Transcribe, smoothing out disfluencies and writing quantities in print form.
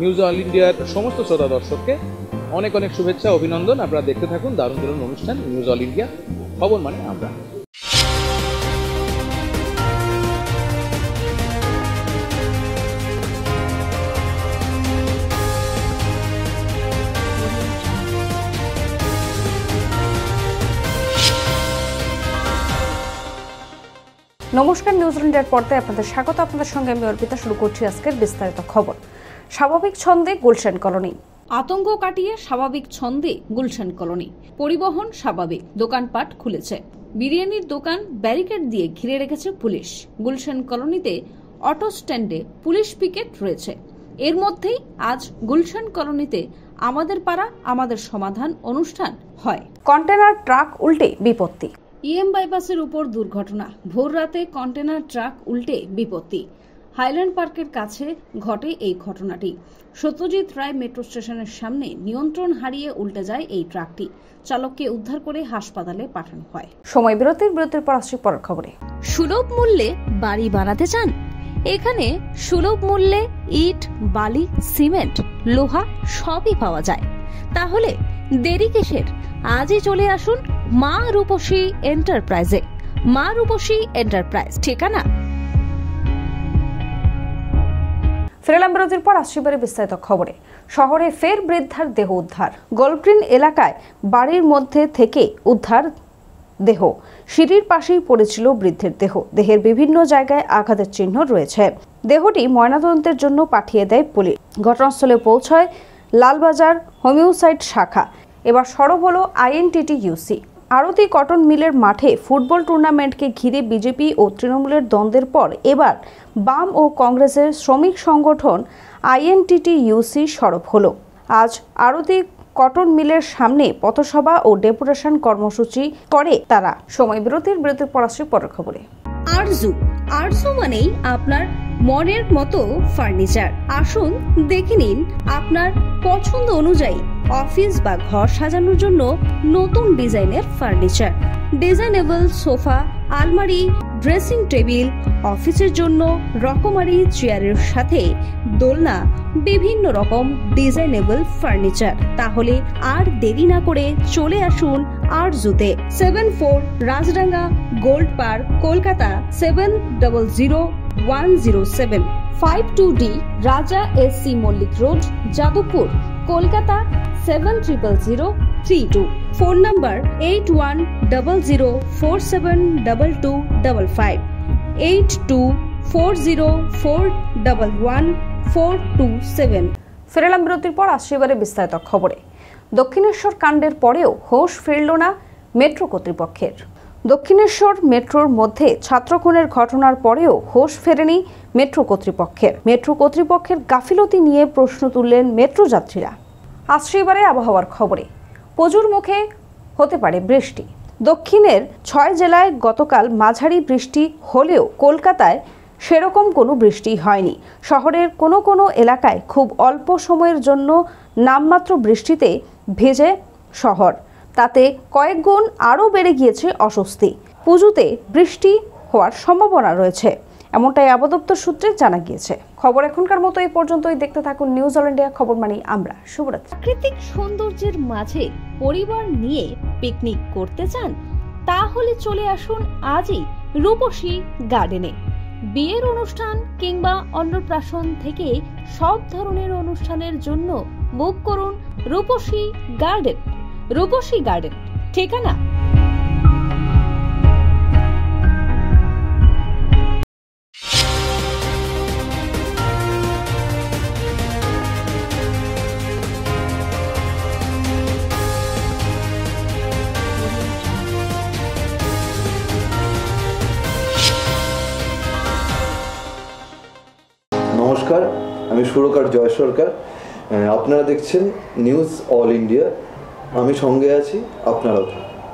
News all ইন্ডিয়ার সমস্ত শ্রোতা দর্শককে অনেক অনেক শুভেচ্ছা, অভিনন্দন। আপনারা দেখতে থাকুন দারুণ দারুণ অনুষ্ঠান নিউজ অল ইন্ডিয়া, খবর মানে আমরা। নমস্কার, নিউজ অল ইন্ডিয়ার পর্দায় আপনাদের স্বাগত। আপনাদের সঙ্গে আমি অর্পিতা। শুরু করছি আজকের বিস্তারিত খবর। স্বাভাবিক ছন্দে গুলশান কলোনি। আতঙ্ক কাটিয়ে স্বাভাবিক ছন্দে গুলশান কলোনি। পরিবহন স্বাভাবিক, দোকানপাট খুলেছে। বিরিয়ানির দোকান ব্যারিকেড দিয়ে ঘিরে রেখেছে পুলিশ। গুলশান কলোনিতে অটো স্ট্যান্ডে পুলিশ পিকেট রয়েছে। এর মধ্যেই আজ গুলশান কলোনিতে আমাদের পাড়া আমাদের সমাধান অনুষ্ঠান হয়। কন্টেনার ট্রাক উল্টে বিপত্তি। ইএম বাইপাসের উপর দুর্ঘটনা। ভোর রাতে কন্টেনার ট্রাক উল্টে বিপত্তি। হাইল্যান্ড পার্কের কাছে ঘটে এই ঘটনাটি। সত্যজিৎ রায় মেট্রো স্টেশনের সামনে নিয়ন্ত্রণ হারিয়ে উল্টে যায় এই ট্রাকটি। চালককে উদ্ধার করে হাসপাতালে পাঠানো হয়। সময় বিরতির পর আসছি পরের খবরে। সুলভ মূল্যে বাড়ি বানাতে চান? এখানে সুলভ মূল্যে ইট, বালি, সিমেন্ট, লোহা সবই পাওয়া যায়। তাহলে দেরি কিসের? আজই চলে আসুন মা রূপসী এন্টারপ্রাইজে। মা রূপসী এন্টারপ্রাইজ, ঠিকানা। ফিরলাম বিরতির পর আসছি বিস্তারিত খবরে। শহরে ফের বৃদ্ধার দেহ উদ্ধার। গোলগ্রিন এলাকায় বাড়ির মধ্যে থেকে উদ্ধার দেহ। সিঁড়ির পাশেই পড়েছিল বৃদ্ধের দেহ। দেহের বিভিন্ন জায়গায় আঘাতের চিহ্ন রয়েছে। দেহটি ময়নাতদন্তের জন্য পাঠিয়ে দেয় পুলিশ। ঘটনাস্থলে পৌঁছায় লালবাজার হোমিওসাইড শাখা। এবার সরব হলো INTTUC। আরতি কটন মিলের মাঠে ফুটবল টুর্নামেন্টকে ঘিরে বিজেপি ও তৃণমূলের দ্বন্দ্বের পর এবার বাম ও কংগ্রেসের শ্রমিক সংগঠন INTTUC সরব হলো। আজ আরতি কটন মিলের সামনে পথসভা ও ডেপুটেশন কর্মসূচি করে তারা। সময় বিরতির পর আসছে পরের খবরে। আরজু মানেই আপনার মনের মতো ফার্নিচার। আসুন দেখে নিন আপনার পছন্দ অনুযায়ী অফিস বা ঘর সাজানোর জন্য নতুন ডিজাইনের ফার্নিচার। ডিজাইনেবল সোফা, আলমারি, ড্রেসিং টেবিল, অফিসের জন্য রকমারি চেয়ারের সাথে দোলনা, বিভিন্ন রকম ডিজাইনেবল ফার্নিচার। তাহলে আর দেরি না করে চলে আসুন আরজুতে। 74 Rajdanga gold park, Kolkata 700107। 52D Raja SC Mallick road, Jadavpur, Kolkata 700032। Phone number 8100472255, 8240411427। ফিরলাম বিরতির পর আসছে বিস্তারিত খবরে। দক্ষিণেশ্বর কাণ্ডের পরেও হোশ ফিরল না মেট্রো কর্তৃপক্ষের। দক্ষিণেশ্বর মেট্রোর মধ্যে ছাত্র খুনের ঘটনার পরেও হোশ ফেরেনি মেট্রো কর্তৃপক্ষের। মেট্রো কর্তৃপক্ষের গাফিলতি নিয়ে প্রশ্ন তুললেন মেট্রো যাত্রীরা। আসছে এবারে আবহাওয়ার খবরে। প্রচুর মুখে হতে পারে বৃষ্টি। দক্ষিণের 6 জেলায় গতকাল মাঝারি বৃষ্টি হলেও কলকাতায় সেরকম কোনো বৃষ্টি হয়নি। শহরের কোনো কোনো এলাকায় খুব অল্প সময়ের জন্য নামমাত্র বৃষ্টিতে ভেজে শহর। তাতে কয়েক গুণ আরও বেড়ে গিয়েছে অস্বস্তি। পুজোতে বৃষ্টি হওয়ার সম্ভাবনা রয়েছে, এমনটাই আবহাওয়া দপ্তর সূত্রে জানা গিয়েছে। খবর এখনকার মতো এই পর্যন্তই। দেখতে থাকুন নিউজ অল ইন্ডিয়া, খবর মানে আমরা। শুভরাত্রি। প্রাকৃতিক সৌন্দর্যের মাঝে পরিবার নিয়ে পিকনিক করতে চান? তাহলে চলে আসুন আজই রূপসী গার্ডেনে। বিয়ের অনুষ্ঠান কিংবা অন্নপ্রাশন থেকে সব ধরনের অনুষ্ঠানের জন্য বুক করুন রূপসী গার্ডেন। রূপসী গার্ডেন, ঠিকানা। নমস্কার, আমি সুরকার জয় সরকার। আপনারা দেখছেন নিউজ অল ইন্ডিয়া। আমি সঙ্গে আছি আপনারাও।